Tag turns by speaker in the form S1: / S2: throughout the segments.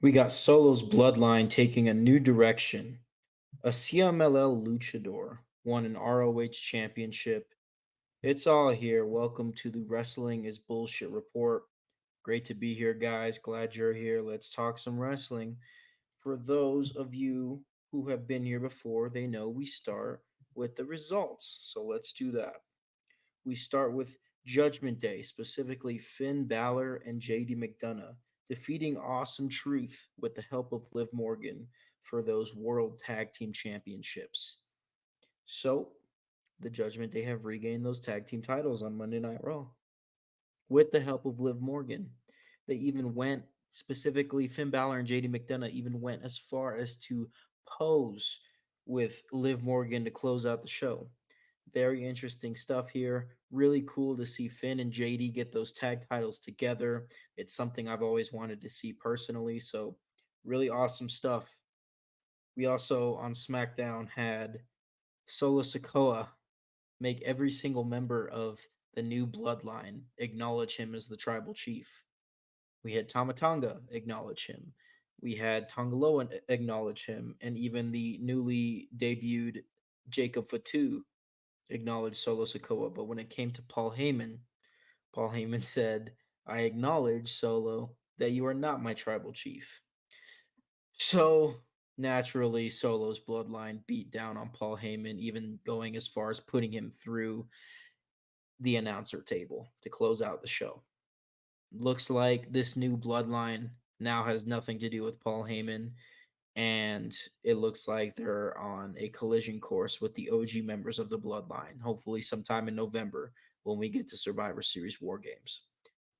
S1: We got Solo's Bloodline taking a new direction. A CMLL Luchador won an ROH Championship. It's all here. Welcome to the Wrestling is Bullshit Report. Great to be here, guys. Glad you're here. Let's talk some wrestling. For those of you who have been here before, they know we start with the results. So let's do that. We start with Judgment Day, specifically Finn Balor and JD McDonough defeating Awesome Truth with the help of Liv Morgan for those World Tag Team Championships. So, the Judgment Day have regained those tag team titles on Monday Night Raw with the help of Liv Morgan. They even went, specifically Finn Balor and JD McDonough even went as far as to pose with Liv Morgan to close out the show. Very interesting stuff here. Really cool to see Finn and JD get those tag titles together. It's something I've always wanted to see personally. So, really awesome stuff. We also on SmackDown had Solo Sikoa make every single member of the new bloodline acknowledge him as the tribal chief. We had Tamatanga acknowledge him. We had Tongaloa acknowledge him, and even the newly debuted Jacob Fatu acknowledged Solo Sikoa. But when it came to Paul Heyman said, I acknowledge, Solo, that you are not my tribal chief. So naturally, Solo's bloodline beat down on Paul Heyman, even going as far as putting him through the announcer table to close out the show. Looks like this new bloodline now has nothing to do with Paul Heyman, and it looks like they're on a collision course with the OG members of the bloodline, hopefully sometime in November when we get to Survivor Series War Games.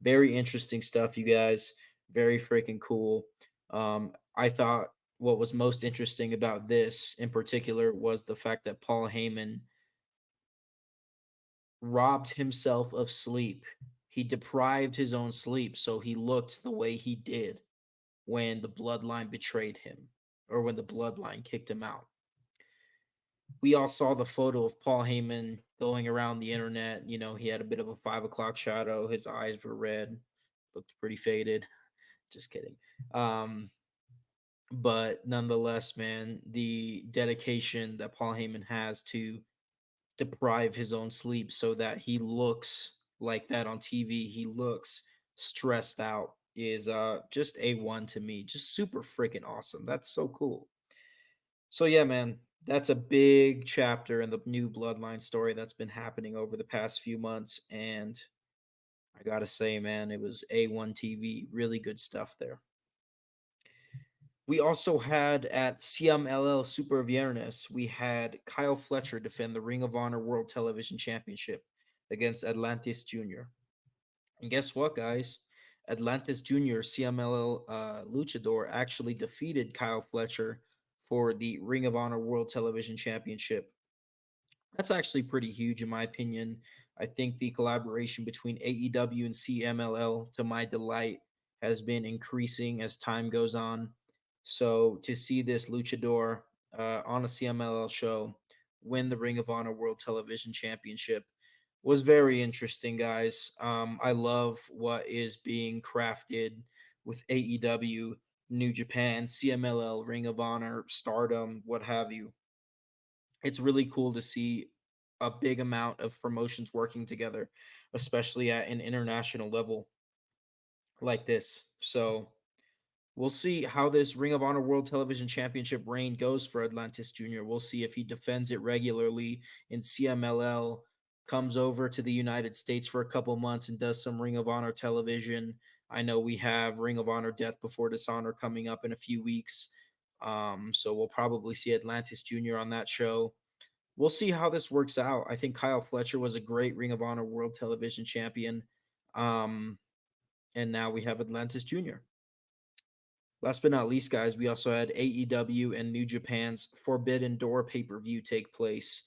S1: Very interesting stuff, you guys. Very freaking cool. I thought what was most interesting about this in particular was the fact that Paul Heyman robbed himself of sleep. He deprived his own sleep so he looked the way he did when the bloodline betrayed him or when the bloodline kicked him out. We all saw the photo of Paul Heyman going around the internet. You know, he had a bit of a 5 o'clock shadow. His eyes were red, looked pretty faded. Just kidding. But nonetheless, man, the dedication that Paul Heyman has to deprive his own sleep so that he looks like that on TV, he looks stressed out, is just A1 to me. Just super freaking awesome. That's so cool. So yeah, man, that's a big chapter in the new bloodline story that's been happening over the past few months, and I gotta say, man, it was A1 TV. Really good stuff there. We also had at CMLL Super Viernes, we had Kyle Fletcher defend the Ring of Honor World Television Championship against Atlantis Jr. And guess what, guys? Atlantis Jr., CMLL Luchador, actually defeated Kyle Fletcher for the Ring of Honor World Television Championship. That's actually pretty huge, in my opinion. I think the collaboration between AEW and CMLL, to my delight, has been increasing as time goes on. So to see this luchador on a CMLL show win the Ring of Honor World Television Championship was very interesting, guys. I love what is being crafted with AEW, New Japan, CMLL, Ring of Honor, Stardom, what have you. It's really cool to see a big amount of promotions working together, especially at an international level like this. So we'll see how this Ring of Honor World Television Championship reign goes for Atlantis Jr. We'll see if he defends it regularly in CMLL, comes over to the United States for a couple months and does some Ring of Honor television. I know we have Ring of Honor Death Before Dishonor coming up in a few weeks. So we'll probably see Atlantis Jr. on that show. We'll see how this works out. I think Kyle Fletcher was a great Ring of Honor World Television Champion. And now we have Atlantis Jr. Last but not least, guys, we also had AEW and New Japan's Forbidden Door pay-per-view take place.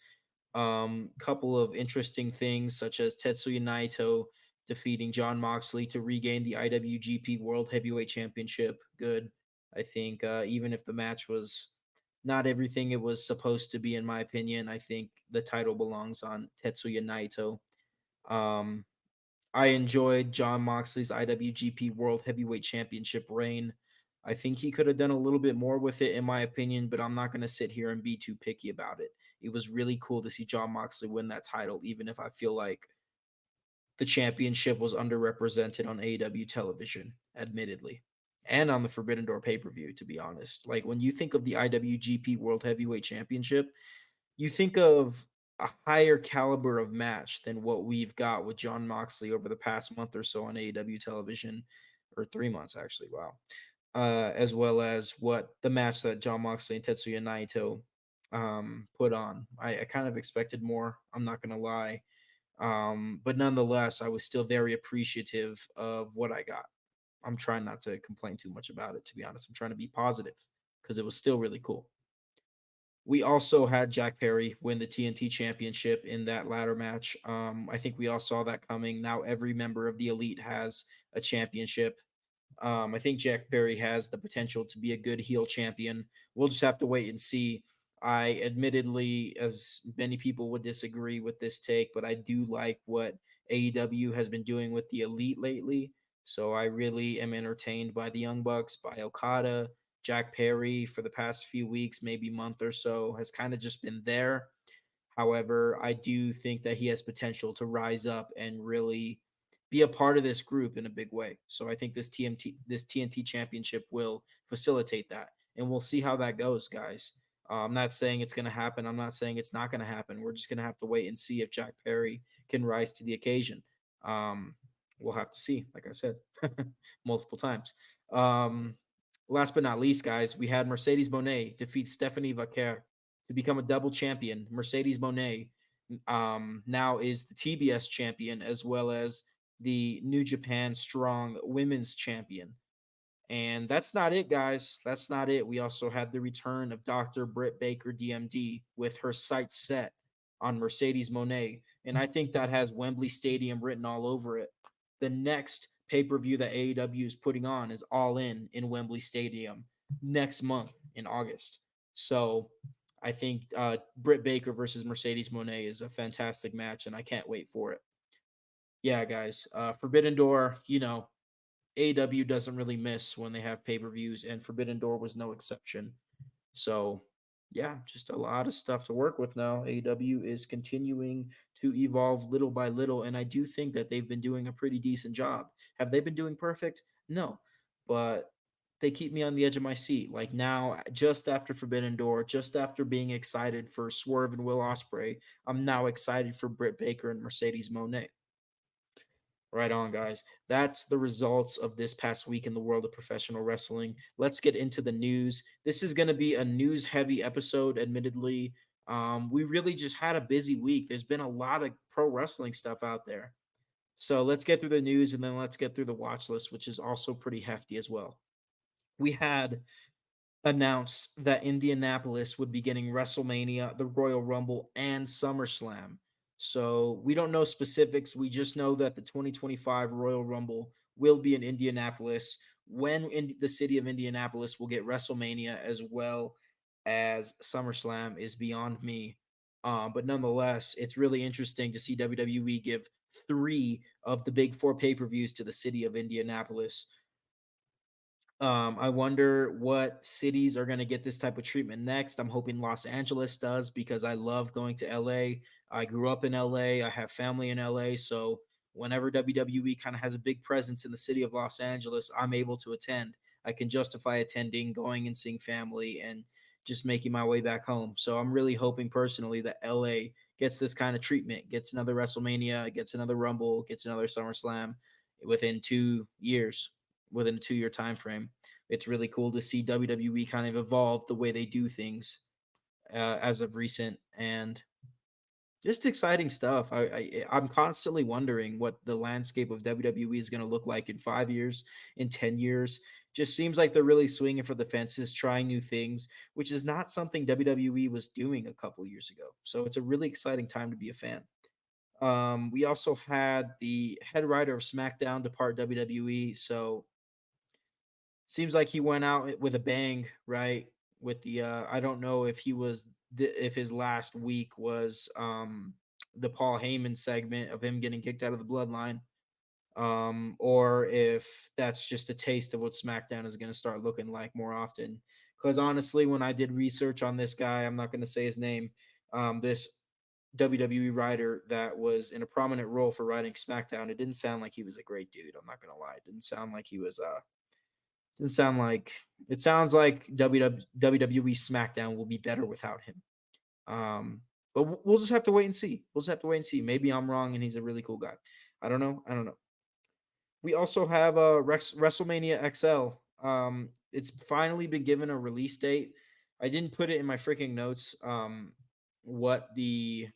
S1: Couple of interesting things, such as Tetsuya Naito defeating Jon Moxley to regain the IWGP World Heavyweight Championship. Good. I think even if the match was not everything it was supposed to be, in my opinion, I think the title belongs on Tetsuya Naito. I enjoyed Jon Moxley's IWGP World Heavyweight Championship reign. I think he could have done a little bit more with it, in my opinion, but I'm not going to sit here and be too picky about it. It was really cool to see Jon Moxley win that title, even if I feel like the championship was underrepresented on AEW television, admittedly, and on the Forbidden Door pay per view, to be honest. Like when you think of the IWGP World Heavyweight Championship, you think of a higher caliber of match than what we've got with Jon Moxley over the past month or so on AEW television, or 3 months actually. Wow. As well as what the match that Jon Moxley and Tetsuya Naito put on. I kind of expected more. I'm not gonna lie, but nonetheless, I was still very appreciative of what I got. I'm trying not to complain too much about it, to be honest. I'm trying to be positive because it was still really cool. We also had Jack Perry win the TNT championship in that ladder match. I think we all saw that coming. Now every member of the elite has a championship. I think Jack Perry has the potential to be a good heel champion. We'll just have to wait and see. I admittedly, as many people would disagree with this take, but I do like what AEW has been doing with the elite lately. So I really am entertained by the Young Bucks, by Okada. Jack Perry for the past few weeks, maybe month or so, has kind of just been there. However, I do think that he has potential to rise up and really be a part of this group in a big way. So I think this TNT championship will facilitate that, and we'll see how that goes, guys. I'm not saying it's going to happen. I'm not saying it's not going to happen. We're just going to have to wait and see if Jack Perry can rise to the occasion. Um, we'll have to see, like I said, multiple times. Um, Last but not least, guys, we had Mercedes Moné defeat Stephanie Vaquer to become a double champion. Mercedes Moné now is the TBS champion as well as the New Japan Strong Women's Champion. And that's not it, guys. That's not it. We also had the return of Dr. Britt Baker, DMD, with her sights set on Mercedes Moné. And I think that has Wembley Stadium written all over it. The next pay per view that AEW is putting on is All In Wembley Stadium next month in August. So I think Britt Baker versus Mercedes Moné is a fantastic match, and I can't wait for it. Yeah, guys. Forbidden Door, AW doesn't really miss when they have pay per views, and Forbidden Door was no exception. So, yeah, just a lot of stuff to work with now. AW is continuing to evolve little by little, and I do think that they've been doing a pretty decent job. Have they been doing perfect? No, but they keep me on the edge of my seat. Like now, just after Forbidden Door, just after being excited for Swerve and Will Ospreay, I'm now excited for Britt Baker and Mercedes Moné. Right on, guys. That's the results of this past week in the world of professional wrestling. Let's get into the news. This is going to be a news heavy episode, admittedly. We really just had a busy week. There's been a lot of pro wrestling stuff out there. So let's get through the news and then let's get through the watch list, which is also pretty hefty as well. We had announced that Indianapolis would be getting WrestleMania, the Royal Rumble, and SummerSlam. So we don't know specifics. We just know that the 2025 Royal Rumble will be in Indianapolis. When in the city of Indianapolis will get WrestleMania as well as SummerSlam is beyond me. But nonetheless, it's really interesting to see WWE give three of the big four pay per views to the city of Indianapolis. I wonder what cities are going to get this type of treatment next. I'm hoping Los Angeles does because I love going to LA. I grew up in LA. I have family in LA. So whenever WWE kind of has a big presence in the city of Los Angeles, I'm able to attend. I can justify attending, going and seeing family, and just making my way back home. So I'm really hoping personally that LA gets this kind of treatment, gets another WrestleMania, gets another Rumble, gets another SummerSlam within 2 years, within a 2 year time frame. It's really cool to see WWE kind of evolve the way they do things as of recent, and just exciting stuff. I'm constantly wondering what the landscape of WWE is going to look like in 5 years, in 10 years. Just seems like they're really swinging for the fences, trying new things, which is not something WWE was doing a couple years ago. So it's a really exciting time to be a fan. We also had the head writer of SmackDown depart WWE, so seems like he went out with a bang, right? With the I don't know if he was if his last week was the Paul Heyman segment of him getting kicked out of the Bloodline. or if that's just a taste of what SmackDown is going to start looking like more often. Because honestly, when I did research on this guy, I'm not going to say his name, this WWE writer that was in a prominent role for writing SmackDown, it didn't sound like he was a great dude. I'm not going to lie. It didn't sound like he was, didn't sound like, it sounds like WWE SmackDown will be better without him. But we'll just have to wait and see. We'll just have to wait and see. Maybe I'm wrong and he's a really cool guy. I don't know. I don't know. We also have WrestleMania XL. It's finally been given a release date. I didn't put it in my freaking notes. What the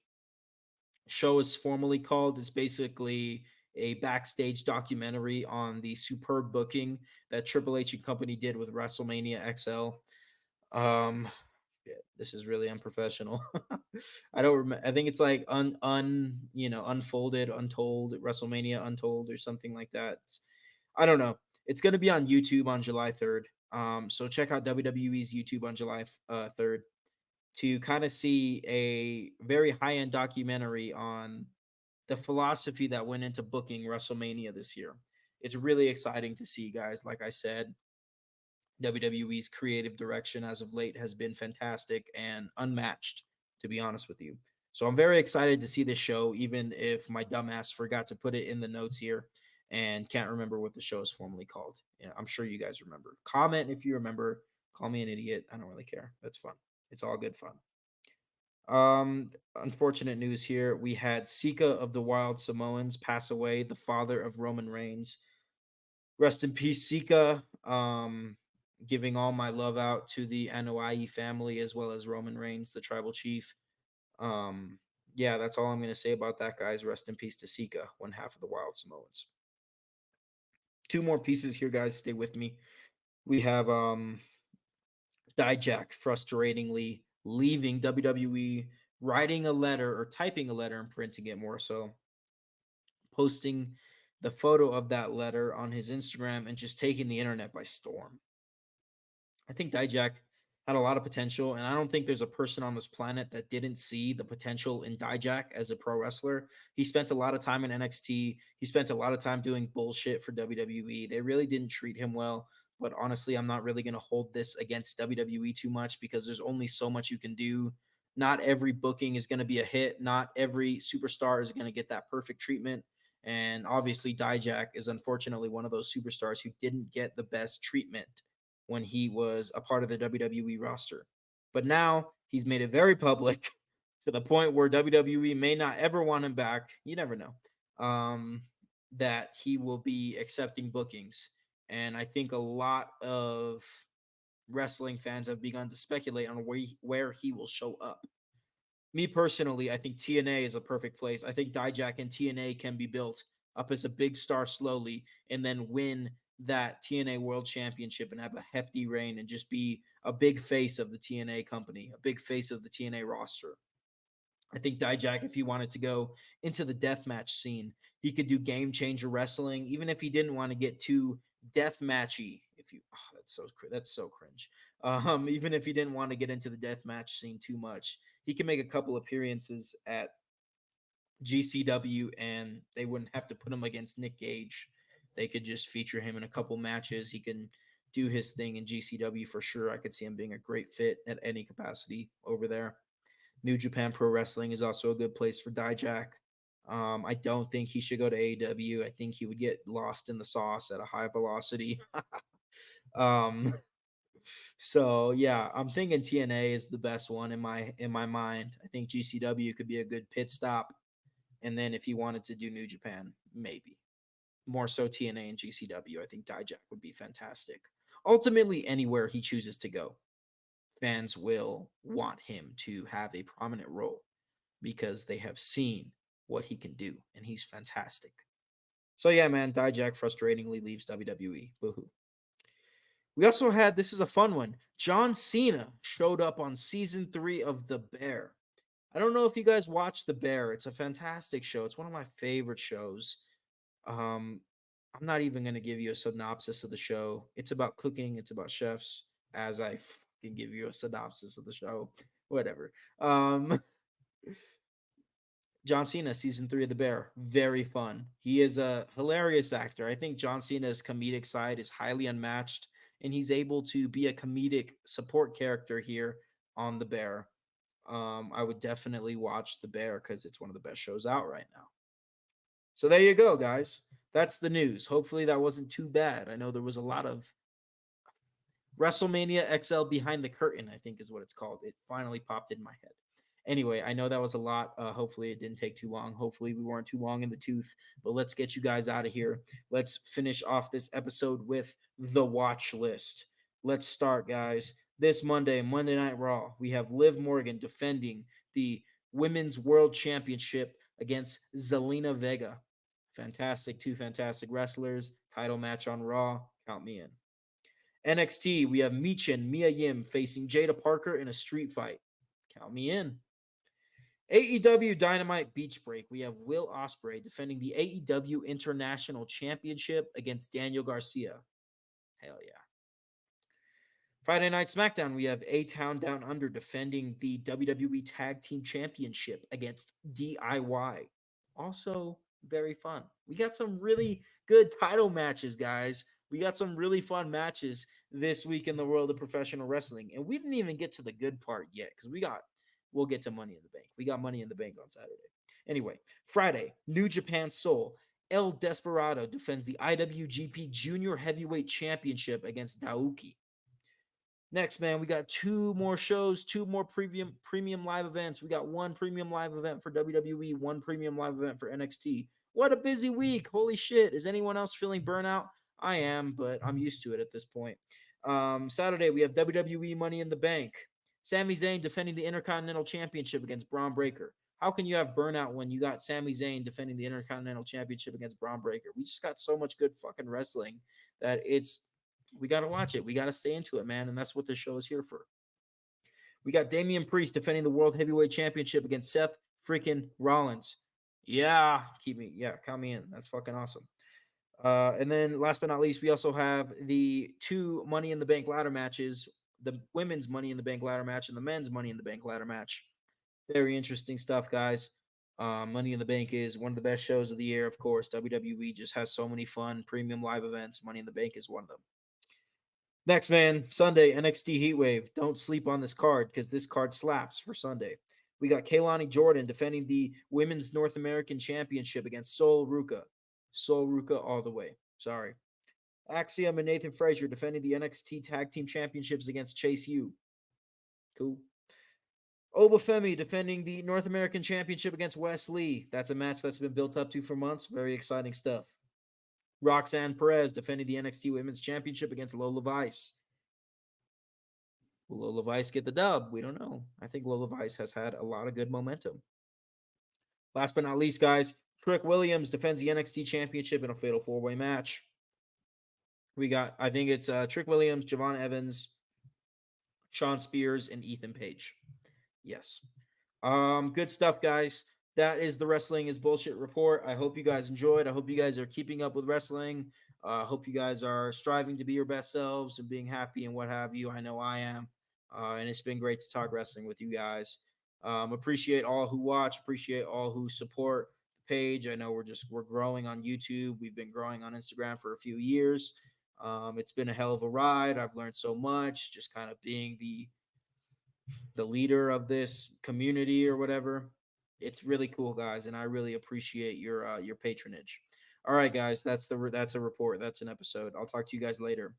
S1: show is formally called. It's basically a backstage documentary on the superb booking that Triple H and company did with WrestleMania XL. Um, this is really unprofessional. I don't remember. I think it's like unfolded, untold, WrestleMania Untold or something like that. I don't know. It's going to be on YouTube on July 3rd. So check out WWE's YouTube on July 3rd to kind of see a very high end documentary on the philosophy that went into booking WrestleMania this year. It's really exciting to see, guys. Like I said, WWE's creative direction as of late has been fantastic and unmatched, to be honest with you. So I'm very excited to see this show, even if my dumbass forgot to put it in the notes here and can't remember what the show is formally called. Yeah, I'm sure you guys remember. Comment if you remember. Call me an idiot. I don't really care. That's fun. It's all good fun. Unfortunate news here. We had Sika of the Wild Samoans pass away, the father of Roman Reigns. Rest in peace, Sika. Giving all my love out to the Anoa'i family as well as Roman Reigns, the tribal chief. Yeah, that's all I'm going to say about that, guys. Rest in peace to Sika, one half of the Wild Samoans. Two more pieces here, guys. Stay with me. We have Dijak frustratingly leaving WWE, writing a letter or typing a letter and printing it more so, posting the photo of that letter on his Instagram and just taking the internet by storm. I think Dijak had a lot of potential, and I don't think there's a person on this planet that didn't see the potential in Dijak as a pro wrestler. He spent a lot of time in NXT. He spent a lot of time doing bullshit for WWE. They really didn't treat him well. But honestly, I'm not really going to hold this against WWE too much because there's only so much you can do. Not every booking is going to be a hit. Not every superstar is going to get that perfect treatment. And obviously, Dijak is unfortunately one of those superstars who didn't get the best treatment when he was a part of the WWE roster. But now he's made it very public to the point where WWE may not ever want him back. You never know. That he will be accepting bookings. And I think a lot of wrestling fans have begun to speculate on where he will show up. Me personally, I think TNA is a perfect place. I think Dijak and TNA can be built up as a big star slowly and then win that TNA World Championship and have a hefty reign and just be a big face of the TNA company, a big face of the TNA roster. I think Dijak, if he wanted to go into the deathmatch scene, he could do game changer wrestling, even if he didn't want to get too deathmatchy. If you, oh, that's so cringe. Even if he didn't want to get into the deathmatch scene too much, he can make a couple appearances at GCW, and they wouldn't have to put him against Nick Gage. They could just feature him in a couple matches. He can do his thing in GCW for sure. I could see him being a great fit at any capacity over there. New Japan Pro Wrestling is also a good place for Dijak. I don't think he should go to AEW. I think he would get lost in the sauce at a high velocity. um, so yeah, I'm thinking TNA is the best one in my mind. I think GCW could be a good pit stop, and then if he wanted to do New Japan, maybe more so TNA and GCW. I think Dijak would be fantastic. Ultimately, anywhere he chooses to go, fans will want him to have a prominent role because they have seen what he can do, and he's fantastic. So yeah, man, Dijak frustratingly leaves WWE. Woohoo. We also had, this is a fun one, John Cena showed up on season 3 of The Bear. I don't know if you guys watch The Bear. It's a fantastic show. It's one of my favorite shows. I'm not even going to give you a synopsis of the show. It's about cooking. It's about chefs, as I fucking give you a synopsis of the show. Whatever. John Cena, season 3 of The Bear. Very fun. He is a hilarious actor. I think John Cena's comedic side is highly unmatched, and he's able to be a comedic support character here on The Bear. I would definitely watch The Bear because it's one of the best shows out right now. So there you go, guys. That's the news. Hopefully that wasn't too bad. I know there was a lot of Wrestlemania XL behind the curtain, I think is what it's called. It finally popped in my head. Anyway, I know that was a lot. Hopefully it didn't take too long. Hopefully we weren't too long in the tooth, but let's get you guys out of here. Let's finish off this episode with the watch list. Let's start, guys. This Monday, Monday Night Raw, we have Liv Morgan defending the Women's World Championship against Zelina Vega. Fantastic. Two fantastic wrestlers. Title match on Raw. Count me in. NXT, we have Michin, Mia Yim facing Jada Parker in a street fight. Count me in. AEW Dynamite Beach Break, we have Will Ospreay defending the AEW International Championship against Daniel Garcia. Hell yeah. Friday Night SmackDown, we have A-Town Down Under defending the WWE Tag Team Championship against DIY. Also very fun. We got some really good title matches, guys. We got some really fun matches this week in the world of professional wrestling. And we didn't even get to the good part yet because we'll get to Money in the Bank. We got Money in the Bank on Saturday. Anyway, Friday, New Japan Soul. El Desperado defends the IWGP Junior Heavyweight Championship against Daoki. Next, man, we got two more shows, two more premium live events. We got one premium live event for WWE, one premium live event for NXT. What a busy week. Holy shit. Is anyone else feeling burnout? I am, but I'm used to it at this point. Saturday, we have WWE Money in the Bank. Sami Zayn defending the Intercontinental Championship against Braun Breaker. How can you have burnout when you got Sami Zayn defending the Intercontinental Championship against Braun Breaker? We just got so much good fucking wrestling that we got to watch it. We got to stay into it, man, and that's what this show is here for. We got Damian Priest defending the World Heavyweight Championship against Seth freaking Rollins. Yeah, count me in. That's fucking awesome. And then last but not least, we also have the two Money in the Bank ladder matches, the women's Money in the Bank ladder match and the men's Money in the Bank ladder match. Very interesting stuff, guys. Money in the Bank is one of the best shows of the year, of course. WWE just has so many fun premium live events. Money in the Bank is one of them. Next, man, Sunday, NXT Heatwave. Don't sleep on this card because this card slaps for Sunday. We got Kaylani Jordan defending the Women's North American Championship against Sol Ruka. Sol Ruka all the way. Sorry. Axiom and Nathan Frazier defending the NXT Tag Team Championships against Chase U. Cool. Obafemi defending the North American Championship against Wes Lee. That's a match that's been built up to for months. Very exciting stuff. Roxanne Perez defending the NXT Women's Championship against Lola Vice. Will Lola Vice get the dub? We don't know. I think Lola Vice has had a lot of good momentum. Last but not least, guys, Trick Williams defends the NXT Championship in a fatal four-way match. We got, I think it's Trick Williams, Javon Evans, Sean Spears, and Ethan Page. Yes. Good stuff, guys. That is the Wrestling is Bullshit report. I hope you guys enjoyed. I hope you guys are keeping up with wrestling. I hope you guys are striving to be your best selves and being happy and what have you. I know I am. And it's been great to talk wrestling with you guys. Appreciate all who watch. Appreciate all who support the page. I know we're growing on YouTube. We've been growing on Instagram for a few years. It's been a hell of a ride. I've learned so much just kind of being the leader of this community or whatever. It's really cool, guys, and I really appreciate your patronage. All right, guys, that's a report. That's an episode. I'll talk to you guys later.